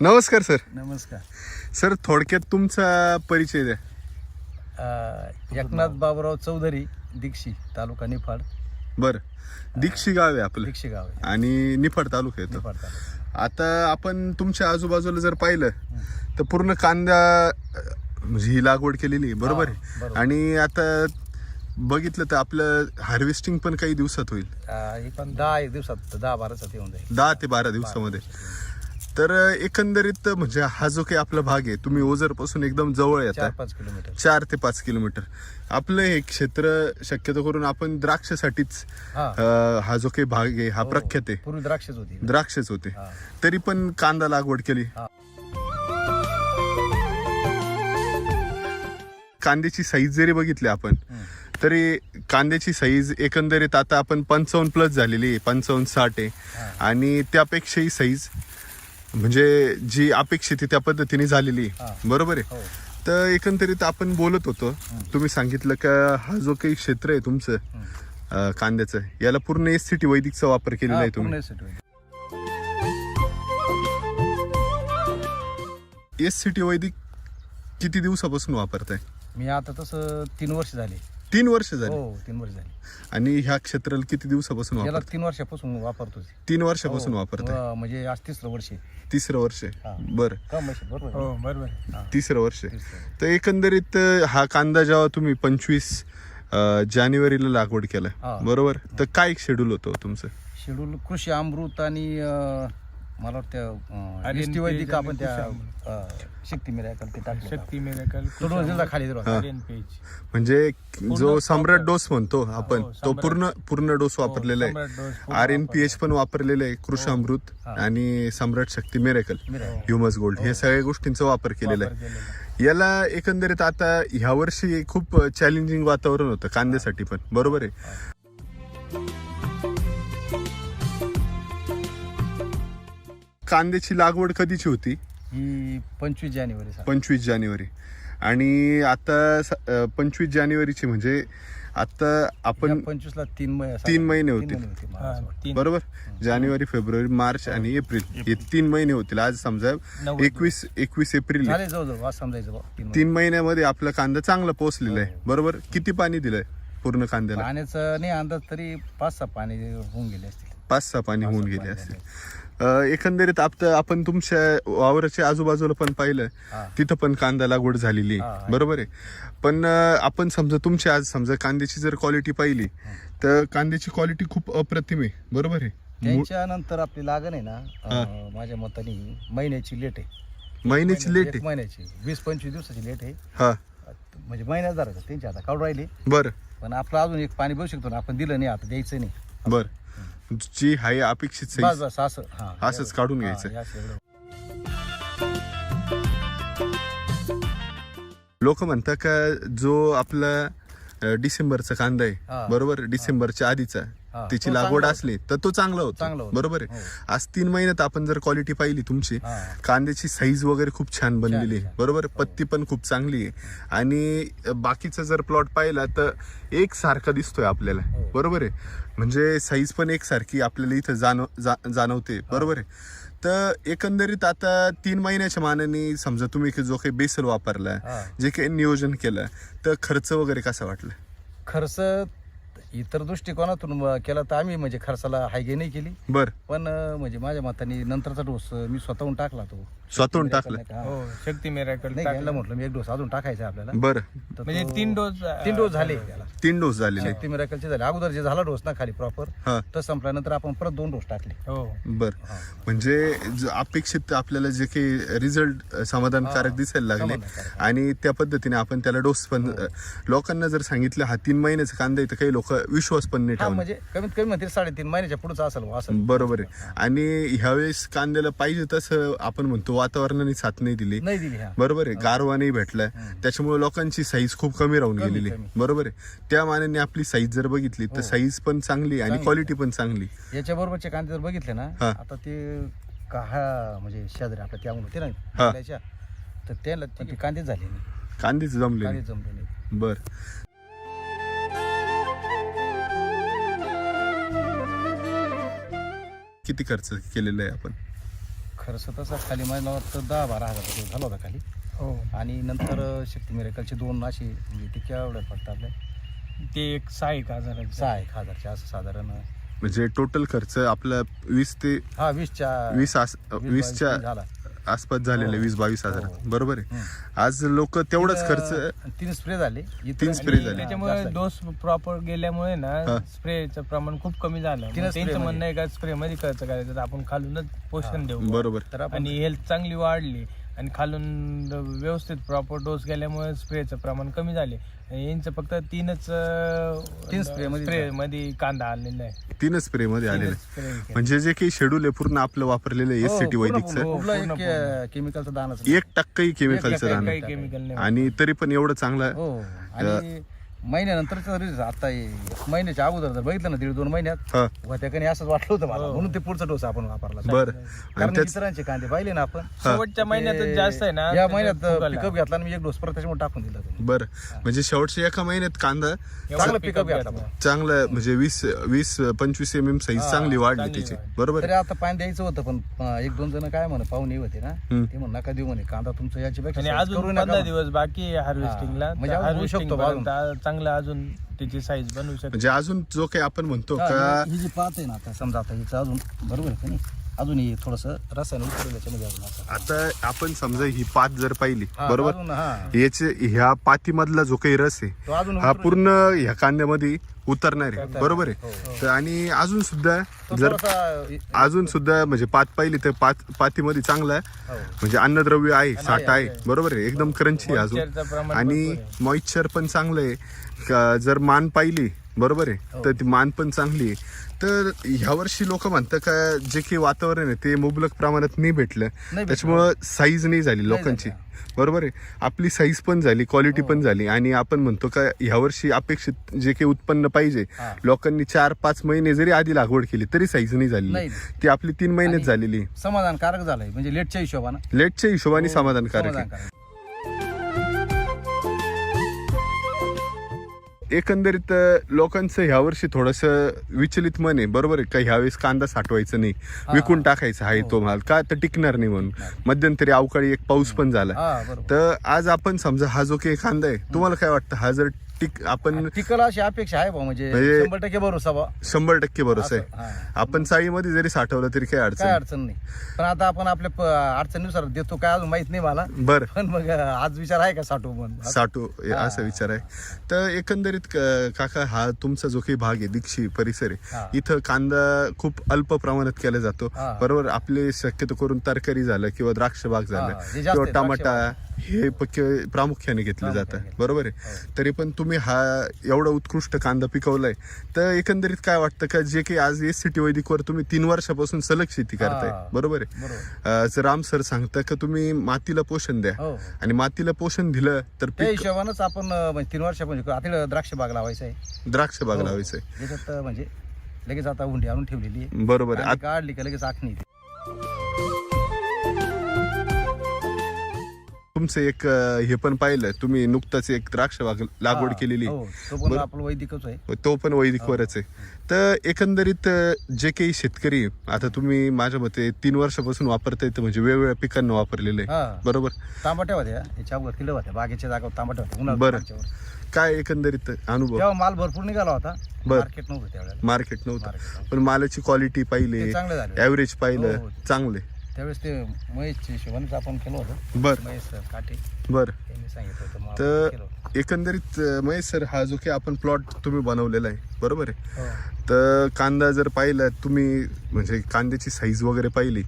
नमस्कार सर. नमस्कार. सर थोडक्यात तुमचा परिचय द्या. एकनाथ बाबुराव चौधरी, दीक्षी, तालुका निफाड. बरं, दीक्षी गाव आहे आपलं दीक्षी गाव आहे, आणि निफाड तालुका येतो. निफाड तालुका. आता आपण तुमच्या आजूबाजूला जर पाहिलं तर पूर्ण कांदा म्हणजे ही लागवड केलेली आहे, बरोबर आहे. बरोबर. आणि आता बघितलं तर आपलं हार्वेस्टिंग पण काही दिवसात होईल, हे पण 10 दिवसात 10-12 दिवसात येऊन जाईल. 10 ते 12 दिवसामध्ये. तर एकंदरीत म्हणजे हा जो काही आपला भाग आहे, तुम्ही ओझर पासून एकदम जवळ येतात, 4-5 किलोमीटर. 4 ते 5 किलोमीटर. आपलं हे क्षेत्र शक्यतो करून आपण द्राक्षासाठीच हा जो काही भाग आहे हा प्रख्यात आहे. पूर्वी द्राक्षच होती. द्राक्षच होते, तरी पण कांदा लागवड केली. कांद्याची साईज जरी बघितली आपण तरी कांद्याची साईज एकंदरीत आता आपण 55 प्लस झालेली आहे, 55-60 आहे. आणि त्यापेक्षाही साईज म्हणजे जी अपेक्षित आहे त्या पद्धतीने झालेली आहे, बरोबर आहे. तर एकंदरीत आपण बोलत होतो, तुम्ही सांगितलं का हा जो काही क्षेत्र आहे तुमचं कांद्याचं, याला पूर्ण SCT वैदिकचा वापर केलेला आहे तुम्ही. SCT वैदिक किती दिवसापासून वापरताय? मी आता तसं 3 वर्ष झाले. 3 वर्ष झाली. हो, 3 वर्ष झाली. आणि ह्या क्षेत्राला किती दिवसापासून याला वापरताय? 3 वर्षापासून वापरतो. 3 वर्षापासून वापरताय. म्हणजे आज 3रं वर्ष आहे. 3रं वर्ष आहे. बरं, बरोबर. हो, बरोबर. 3रं वर्ष आहे. तर एकंदरीत हा कांदा जेव्हा तुम्ही 25 जानेवारीला लागवड केला, बरोबर, तर काय शेड्यूल होतं तुमचं? शेड्यूल कृषी अमृत आणि मला वाटतं ST वैदिक आपण त्या शक्ती मिराकल ते टाकलं. शक्ती मिराकल खाली म्हणजे जो सम्राट डोस म्हणतो आपण, तो पूर्ण डोस वापरलेला आहे. RNPH पण वापरलेलं आहे, कृषी अमृत आणि सम्राट शक्ती मिराकल, ह्युमस गोल्ड, हे सगळ्या गोष्टींचा वापर केलेला आहे. याला एकंदरीत आता ह्या वर्षी खूप चॅलेंजिंग वातावरण होतं कांद्यासाठी पण, बरोबर आहे. कांद्याची लागवड कधीची होती? ही 25 जानेवारी. 25 जानेवारी. आणि आता 25 जानेवारीची म्हणजे आता आपण 25ला 3 महिने होतील, बरोबर. जानेवारी, फेब्रुवारी, मार्च आणि एप्रिल हे 3 महिने होतील. आज समजा 21 एप्रिल, जवळजवळ समजायचं 3 महिन्यामध्ये आपला कांदा चांगला पोहोचलेला आहे, बरोबर. किती पाणी दिलंय पूर्ण कांद्याला? पाण्याचं नाही अंदाज, तरी 5-6 पाणी होऊन गेले असतील. 5-6 पाणी होऊन गेले असतील. एकंदरीत आपण तुमच्या वावराच्या आजूबाजूला पण पाहिलं, तिथं पण कांदा लागवड झालेली आहे, बरोबर आहे. पण आपण समजा तुमची आज समजा कांद्याची जर क्वालिटी पाहिली तर कांद्याची क्वालिटी खूप अप्रतिम आहे, बरोबर आहे. त्याच्यानंतर आपली लागण आहे ना, माझ्या मताने महिन्याची लेट आहे. महिन्याची लेट आहे? महिन्याची 20-25 दिवसाची लेट आहे. हा, म्हणजे महिन्यात धरायचं. त्यांची आता काढून राहिली. बरं. पण आपलं अजून एक पाणी बघू शकतो ना आपण, दिलं नाही, आता द्यायचं नाही. बरं, जी आहे अपेक्षित साईज असंच काढून घ्यायचं. लोक म्हणतात का जो आपला डिसेंबरचा कांदा आहे, बरोबर, डिसेंबरच्या आधीचा, त्याची लागवड असली तर तो चांगला होतो, बरोबर आहे. आज 3 महिन्यात आपण जर क्वालिटी पाहिली तुमची, कांद्याची साईज वगैरे खूप छान बनलेली आहे, बरोबर. पत्ती पण खूप चांगली आहे. आणि बाकीचा जर प्लॉट पाहिला तर एक सारखा दिसतोय आपल्याला, बरोबर आहे. म्हणजे साईज पण एकसारखी आपल्याला इथं जाणवते, बरोबर आहे. तर एकंदरीत आता 3 महिन्याच्या मानाने समजा तुम्ही जो काही बेसल वापरला, जे काही नियोजन केलं, तर खर्च वगैरे कसा वाटला? खर्च इतर दृष्टिकोनातून केला तर आम्ही म्हणजे खर्चाला हायगे नाही केली. बर. पण म्हणजे माझ्या मताने नंतरचा डोस मी स्वतःहून टाकला. तो स्वतःहून टाकला? शक्ती मिराकल नाही, म्हटलं मी 1 डोस अजून टाकायचा आपल्याला. बरं, म्हणजे 3 डोस झाले त्याला. 3 डोस झालेले. शक्ती मिराकलचे झाले. अगोदर जे झाला डोस ना खाली प्रॉपर, तर संपल्यानंतर आपण परत 2 डोस टाकले. बर. म्हणजे अपेक्षित आपल्याला जे काही रिझल्ट समाधानकारक दिसायला लागले आणि त्या पद्धतीने आपण त्याला डोस पण लोकांना जर सांगितलं हा 3 महिन्याचा कांदा आहे, तर काही लोक विश्वास पण नाही ठेवला. म्हणजे कमीत कमी म्हणतील 3.5 महिन्याच्या पुढचं असेल. बरोबर आहे. आणि ह्यावेळेस कांद्याला पाहिजे तसं आपण म्हणतो वातावरणाने साथ नाही दिली, बरोबर आहे. गारवा नाही भेटला, त्याच्यामुळे लोकांची साईज खूप कमी राहून गेलेली, बरोबर आहे. त्या मानाने आपली साईज जर बघितली तर साईज पण चांगली आणि क्वालिटी पण चांगली. याच्या बरोबरचे कांदे जर बघितले ना, आता ते म्हणजे शेजारी आपल्या त्यामुळे ते ना, तर त्याला कांदेच झाले नाही, कांदेच जमले नाही. बर. किती खर्च केलेला आहे आपण? खर्च तसा खाली मला वाटतं 10-12 हजार रुपये झाला होता खाली. हो आणि नंतर शक्ती मिरेकलचे 2 अशी म्हणजे ते केवढे फक्त आपले ते एक 6,000 6-1 हजारचे असं साधारण. म्हणजे टोटल खर्च आपला 20 ते हा 20च्या 20च्या झाला. आसपास झालेले 20-22 हजार. हो. बरोबर आहे. आज लोक तेवढाच खर्च 3 स्प्रे झाले. 3 स्प्रे झाले. त्याच्यामुळे डोस प्रॉपर गेल्यामुळे ना स्प्रेचं प्रमाण खूप कमी झालं. तीनच spray त्यांचं मध्ये. म्हणणं आहे का स्प्रे मध्ये खर्च करायचा तर आपण खालूनच पोषण देऊ बरोबर. तर आपण आणि हेल्थ चांगली वाढली आणि खालून व्यवस्थित प्रॉपर डोस गेल्यामुळे स्प्रेचं प्रमाण कमी झाले. यांचं फक्त 3 spray मध्ये स्प्रे मध्ये कांदा आलेला आहे. 3 स्प्रे मध्ये आलेले. स्प्रे म्हणजे जे काही शेड्यूल आहे पूर्ण आपलं वापरलेलं आहे हो, एससीटी पूर्ण- वैदिकचं पूर्ण एक केमिकलचं दानाचं 1% केमिकलचं दाणं काही केमिकल नाही. आणि तरी पण एवढं चांगलं. हो. आणि महिन्यानंतरचा रिझल्ट आता 1 महिन्याच्या अगोदर जर बघितलं ना 1.5-2 महिन्यात हा होत्या कधी असंच वाटलं होतं मला. म्हणून ते पुढचा डोस आपण वापरला. बर. आणि कारण त्याच इतरांचे कांदे पाहिले ना आपण शेवटच्या महिन्यातच जास्त आहे ना या महिन्यात फुगायला. पिकअप घेतला आणि मी 1 डोस परत त्याच्यामुळे टाकून दिला तुम्ही. बरं. म्हणजे शेवटच्या एका महिन्यात कांदा चांगलं पिकअप घेतला पण. चांगलं म्हणजे 20-25 mm साईज चांगली वाढली चांगली त्याची. वाढली. बरोबर तरी आता पाणी द्यायचं होतं पण 1-2 जण काय म्हणे पाहुणे होते ना ते म्हण नका देऊ म्हणे कांदा तुमचं याच्यापेक्षा आणि size अजून करू नका 15 म्हणे. दिवस बाकी आहे हार्वेस्टिंगला. म्हणजे अजून होऊ शकतो चांगलं अजून त्याची साईज बनवू शकतो. म्हणजे अजून जो काही आपण म्हणतो हा, का ही जी पात आहे ना आता समजा आता हिचं अजून बरोबर आहे का नाही अजून हे थोडंसं रसायन उतरेल याच्यामध्ये अजून आता. आता आपण समजा ही पात जर पाहिली हा, बरोबर अजून हा. याचे ह्या पातीमधला जो काही रस आहे तो अजून हा उतरू पूर्ण ह्या कांद्यामध्ये उतरणार आहे. बरोबर आहे. तर आणि अजून सुद्धा तो जर थोडासा- अजून सुद्धा म्हणजे पात पाहिली तर पातीमध्ये चांगला हो. म्हणजे अन्नद्रव्य आहे, साठा आहे. बरोबर आहे. एकदम क्रंची आहे Moisture चं अजून प्रमाण आणि भरपूर आहे. मॉइश्चर पण चांगलं आहे. जर मान पाहिली बरोबर आहे तर ती मान पण चांगली आहे. तर ह्या वर्षी लोक म्हणतात का जे काही वातावरण आहे ते मुबलक प्रमाणात नाही भेटलं भेटलं. त्याच्यामुळं साईज नाही झाली लोकांची. बरोबर आहे. आपली साईज पण झाली, क्वालिटी पण झाली आणि आपण म्हणतो का ह्या वर्षी अपेक्षित जे काही उत्पन्न पाहिजे हा. लोकांनी 4-5 महिने जरी आधी लागवड केली तरी साईज नाही झाली. नाही. ती आपली 3 महिन्यात आणि- झालेली. समाधानकारक झालंय म्हणजे लेटच्या हिशोबानं लेटच्या हिशोबाने समाधानकारक आहे. समाधानकारक. एकंदरीत लोकांचं ह्या वर्षी थोडस विचलित मन आहे. बरोबर आहे का ह्यावेळेस कांदा साठवायचं नाही, विकून टाकायचा आहे तो माल का तर टिकणार नाही म्हणून. मध्यंतरी अवकाळी एक पाऊस पण झाला. हा बरोबर. तर आज आपण समजा हा जो काही कांदा आहे तुम्हाला काय वाटतं हा जर आपण टिकल अशी अपेक्षा आहे बा म्हणजे म्हणजे 100% भरोसा बा 100% भरोसा आहे. हा. आपण चाळीमध्ये जरी साठवलं तरी काही अडचण काय नाही. अडचण नाही पण आता आपण आपल्या अडचणीनुसार देतो काय अजून माहित नाही मला बरं पण मग आज विचार आहे का साठू पण साठू असा विचार आहे. तर एकंदरीत काका हा तुमचा जो काही भाग आहे दीक्षी परिसर हा. आहे इथं कांदा खूप अल्प प्रमाणात केला जातो. हा. बरोबर. आपले शक्यतो करून तरकारी झालं किंवा द्राक्ष बाग झालं हा, हे जास्त किंवा आहे, टमाटा द्राक्ष हे प्रामुख्याने घेतले जातात. बरोबर आहे. तरी पण तुम्ही हा एवढा उत्कृष्ट कांदा पिकवलाय तर एकंदरीत काय वाटतं का जे काही आज एससीटी वैदिकवर तुम्ही 3 वर्षापासून सलग शेती करताय. हा. बरोबर आहे. बरोबर. राम सर सांगता का तुम्ही मातीला पोषण द्या हो आणि मातीला पोषण दिलं तर त्या पीक हिशोबानंच आपण म्हणजे 3 वर्षापासून आता द्राक्ष बाग लावायचं आहे द्राक्ष बाग हो. लावायचंय. याच्यात म्हणजे लगेच आता हुंडी आणून ठेवलेली आहे. बरोबर आहे. आणि काढली का लगेच आखणी येते. तुमचं एक हे पण पाहिलं तुम्ही नुकताच एक द्राक्ष बाग लागवड हा, केलेली हो, तो पण आपलं वैदिकच आहे. तो पण वैदिकवरच आहे. तर एकंदरीत जे काही शेतकरी आता तुम्ही माझ्या मते 3 वर्षापासून वापरताय तर म्हणजे वेगवेगळ्या पिकांना वापरलेलं आहे. हा. बरोबर. तांबट्या होत्या याच्या अगोदर किलो होत्या बागेच्या जागा तांबट्या होत्या उन्हाळ्यात बरं. मागच्यावर. काय एकंदरीत अनुभव. तेव्हा माल भरपूर निघाला होता बरं. मार्केट नव्हतं त्यावेळेला मार्केट नव्हतं Market पण मालाची क्वालिटी पाहिली, ते चांगलं झालं. ऍव्हरेज पाहिलं, हो. चांगले. त्यावेळेस ते महेशच्या हिशोबानेच आपण केलं होतं. बर महेश काटे बर. त्यांनी सांगितलं होतं मग आपण तर केलं होतं. एकंदरीत महेश सर हा जो काही आपण प्लॉट तुम्ही बनवलेला आहे बरोबर आहे. हो. तर कांदा जर पाहिला तुम्ही म्हणजे कांद्याची साईज वगैरे पाहिली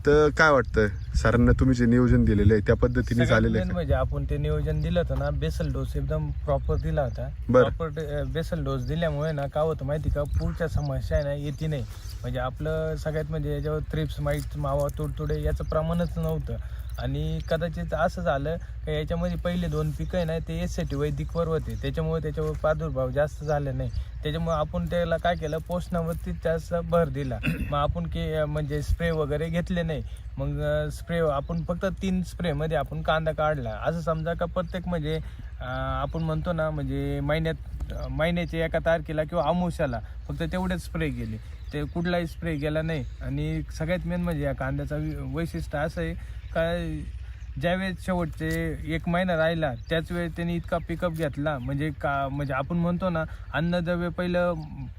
तर काय वाटतं सरांना तुम्ही जे नियोजन दिलेलं आहे त्या पद्धतीने सगळ्यात झालेलं main आहे? म्हणजे आपण ते नियोजन दिलं होतं ना बेसल डोस एकदम प्रॉपर दिला होता. बरं. प्रॉपर बेसल डोस दिल्यामुळे ना काय होतं माहिती का पुढच्या समस्या आहे ना येते नाही. म्हणजे आपलं सगळ्यात म्हणजे याच्यावर थ्रिप्स माईट मावा तुडतुडे याचं प्रमाणच नव्हतं. आणि कदाचित असं झालं की याच्यामध्ये पहिले 2 पिकं आहे ना ते एससीटी वैदिकवर होते त्याच्यामुळे त्याच्यावर प्रादुर्भाव जास्त झाले नाही. त्याच्यामुळे आपण त्याला काय केलं पोषणावरती जास्त भर दिला. मग आपण म्हणजे स्प्रे वगैरे घेतले नाही. मग स्प्रे आपण फक्त 3 स्प्रेमध्ये आपण कांदा काढला. असं समजा का प्रत्येक म्हणजे आपण म्हणतो ना म्हणजे महिन्याच्या एका तारखेला किंवा अमावस्याला फक्त तेवढेच स्प्रे केले, ते कुठलाही स्प्रे केला नाही. आणि सगळ्यात मेन म्हणजे या कांद्याचा वैशिष्ट्य असं आहे का ज्यावेळेस शेवटचे 1 महिना राहिला त्याच वेळेस त्यांनी इतका पिकअप घेतला म्हणजे आपण म्हणतो ना अन्नद्रव्य पहिलं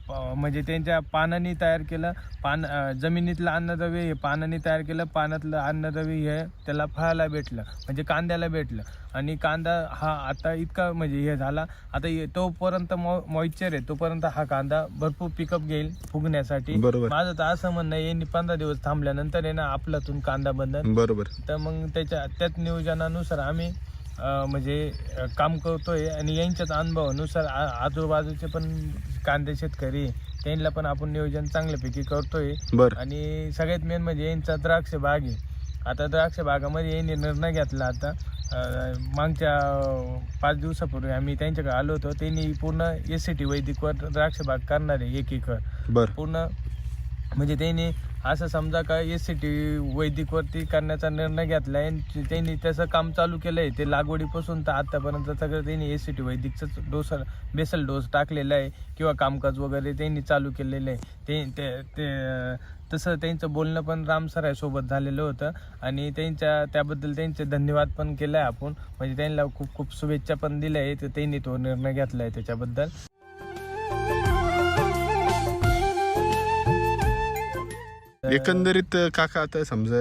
म्हणजे त्यांच्या पानांनी तयार केलं, जमिनीतलं अन्नद्रव्य हे पानांनी तयार केलं, पानातलं अन्नद्रव्य हे त्याला फळाला भेटलं म्हणजे कांद्याला भेटलं. आणि कांदा हा आता इतका म्हणजे हे झाला, आता तोपर्यंत मॉइश्चर आहे तोपर्यंत हा कांदा भरपूर पिकअप घेईल फुगण्यासाठी. माझं तर असं म्हणणं आहे यांनी 15 दिवस थांबल्यानंतर आहे ना आपल्यातून कांदा बंधन. बरोबर. तर मग त्याच नियोजनानुसार आम्ही म्हणजे काम करतोय आणि यांच्याच अनुभवानुसार आजूबाजूचे पण कांदे शेतकरी त्यांना पण आपण नियोजन चांगल्यापैकी करतोय. आणि सगळ्यात मेन म्हणजे यांचा द्राक्ष बाग आहे. आता द्राक्ष बागामध्ये यांनी निर्णय घेतला, आता मागच्या 5 दिवसापूर्वी आम्ही त्यांच्याकडे आलो होतो, त्यांनी पूर्ण SCT वैदिकवर द्राक्ष बाग करणार आहे 1 एकर पूर्ण. म्हणजे त्यांनी असं समजा का SCT वैदिकवरती करण्याचा निर्णय घेतला आहे. त्यांनी त्याचं काम चालू केलं आहे, ते लागवडीपासून तर आत्तापर्यंत सगळं त्यांनी SCT वैदिकचंच बेसल डोस टाकलेला आहे किंवा कामकाज वगैरे त्यांनी चालू केलेलं आहे. ते तसं त्यांचं बोलणं पण राम सरायसोबत झालेलं होतं आणि त्याबद्दल त्यांचे धन्यवाद पण केलं आहे आपण. म्हणजे त्यांना खूप खूप शुभेच्छा पण दिल्या आहे, तर त्यांनी तो निर्णय घेतला आहे त्याच्याबद्दल. एकंदरीत काका आता समजा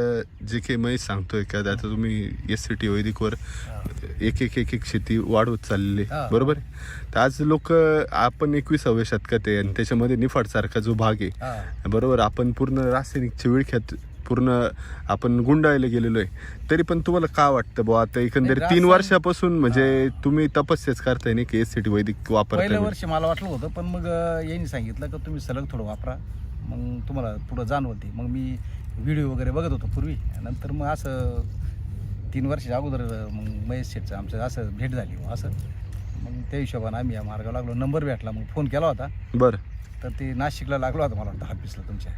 जे काही मी सांगतोय का आता तुम्ही SCT वैदिकवर एक शेती वाढवत चाललेली बरोबर. तर आज लोक आपण 21व्या शतकात आहे आणि त्याच्यामध्ये निफाड सारखा जो भाग आहे बरोबर, आपण पूर्ण रासायनिकच्या विळख्यात पूर्ण आपण गुंडाळले गेलेलो आहे. तरी पण तुम्हाला काय वाटतं बुवा आता एकंदरीत 3 वर्षापासून म्हणजे तुम्ही तपस्याच करताय नाही की SCT वैदिक वापरताय? पहिल्या वर्षी मला वाटलं होतं, पण मग यांनी सांगितलं की तुम्ही सलग थोडं वापरा, मग तुम्हाला पुढं जाणवते. मग मी व्हिडिओ वगैरे बघत होतो पूर्वी, नंतर मग असं 3 वर्षाच्या अगोदर मग महेश शेठचं आमचं असं भेट झाली असं. मग त्या हिशोबाने आम्ही या मार्गावर लागलो, नंबर भेटला, मग फोन केला होता. तर ते नाशिकला लागलो होता मला वाटतं ऑफिसला तुमच्या.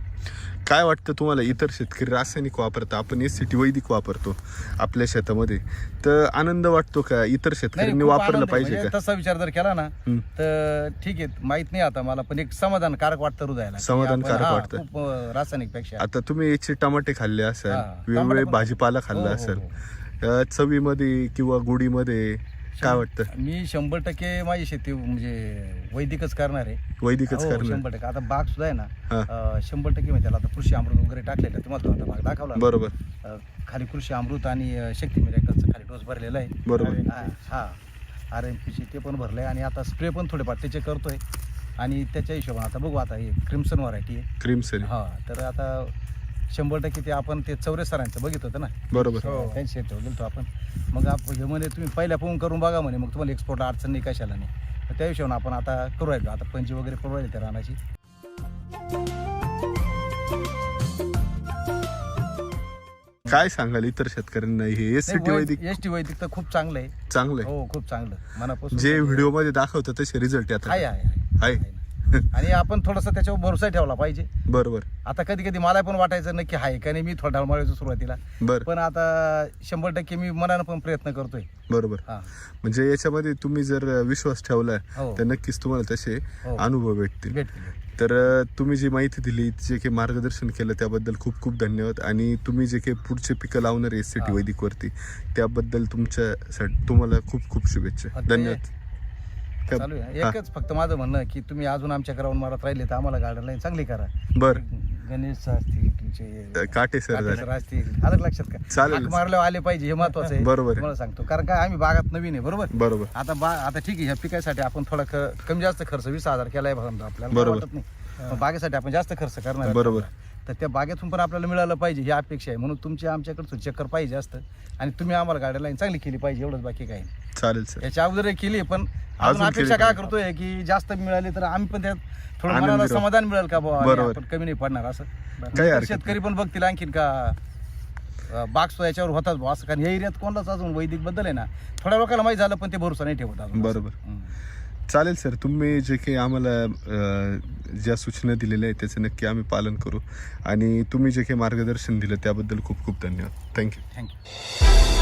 काय वाटतं तुम्हाला, इतर शेतकरी रासायनिक वापरतात, आपण SCT वैदिक वापरतो आपल्या शेतामध्ये, तर आनंद वाटतो का? इतर शेतकऱ्यांनी वापरलं पाहिजे का? तसा विचार जर केला ना तर ठीक आहे, माहित नाही आता मला, पण एक समाधानकारक वाटतं हृदयाला, समाधानकारक वाटतं खूप रासायनिक पेक्षा. आता तुम्ही याचे टमाटे खाल्ले असाल, वेगवेगळे भाजीपाला खाल्ला असेल, चवीमध्ये किंवा गुढीमध्ये काय वाटतं? मी 100% माझी शेती म्हणजे वैदिकच करणार आहे. वैदिकच करणार 100%. आता बाग सुद्धा आहे ना 100% म्हणजे त्याला आता कृषी अमृत वगैरे टाकलेलं, तुम्हाला आता बाग दाखवला बरोबर. खाली कृषी अमृत आणि शक्ती मिराकलचं खाली डोस भरलेला आहे बरोबर. हा RMPC ते पण भरलंय आणि आता स्प्रे पण थोडेफार त्याचे करतोय. आणि त्याच्या हिशोबाने आता बघू, आता हे क्रिम्सन व्हरायटी आहे क्रिम्सन. तर आता 100% ते आपण ते चौरे सरांचं बघित होतं ना बरोबर, त्यांच्या शेतावर गेलो आपण. मग हे म्हणे तुम्ही पहिल्या फोन करून बघा म्हणे, मग तुम्हाला एक्सपोर्टला अडचण नाही कशाला नाही. तर त्या हिशोबाने आपण आता करू राहिलो, आता पंची वगैरे करू राहिली त्या रानाची. काय सांगाल इतर शेतकऱ्यांना हे SCT वैदिक? SCT वैदिक तर खूप चांगलं आहे. चांगलं आहे हो, खूप चांगलं मनापासून. जे व्हिडिओ मध्ये दाखवतात तसे रिझल्ट आता आहे आणि आपण थोडासा त्याच्यावर भरोसा ठेवला पाहिजे. बरोबर. आता कधी कधी मला पण वाटायचं नक्की आहे का नाही, मी थोडा मारायचो सुरुवातीला, पण आता 100% मी मनानं पण प्रयत्न करतोय. बरोबर. म्हणजे याच्यामध्ये तुम्ही जर विश्वास ठेवला तर नक्कीच तुम्हाला तसे अनुभव भेटतील. तर तुम्ही जी माहिती दिली, जे काही मार्गदर्शन केलं त्याबद्दल खूप खूप धन्यवाद. आणि तुम्ही जे काही पुढचे पिकं लावणार आहे SCT वैदिक वरती त्याबद्दल तुम्हाला खूप खूप शुभेच्छा. धन्यवाद. चालू आहे. एकच फक्त माझं म्हणणं की तुम्ही अजून आमच्या ग्राउंड मारत राहिले तर आम्हाला गार्डन लाईन चांगली करा. बरं. गणेश असतील तुमचे, काटे सर असतील, आलं लक्षात का? चालेल. मारल्यावर आले पाहिजे, हे महत्वाचं आहे. बरोबर मला सांगतो, कारण काय आम्ही बागात नवीन आहे. बरोबर. आता ठीक आहे, ह्या पिकासाठी आपण थोडा कमी जास्त खर्च 20,000 केलाय आपल्याला वाटत नाही, बागेसाठी आपण जास्त खर्च करणार. बरोबर. तर त्या बागेतून पण आपल्याला मिळालं पाहिजे ही अपेक्षा आहे. म्हणून तुमची आमच्याकडचं चक्कर पाहिजे असतं आणि तुम्ही आम्हाला गाडी लाईन चांगली केली पाहिजे, एवढंच, बाकी काही नाही. चालेल सर. याच्या अगोदर केली, पण अजून अपेक्षा काय करतोय की जास्त मिळाली तर आम्ही पण त्यात थोडं मनाला समाधान मिळेल का बाबा, आपण कमी नाही पडणार असं. शेतकरी पण बघतील आणखीन का बाग सुद्धा याच्यावर होताच भाऊ असं, कारण या एरियात कोणालाच अजून वैदिक बद्दल आहे ना थोड्या लोकांना माहिती झालं, पण ते भरोसा नाही ठेवत अजून. बरोबर. चालेल सर, तुम्ही जे काही आम्हाला ज्या सूचना दिलेल्या आहेत त्याचं नक्की आम्ही पालन करू आणि तुम्ही जे काही मार्गदर्शन दिलं त्याबद्दल खूप खूप धन्यवाद. थँक्यू.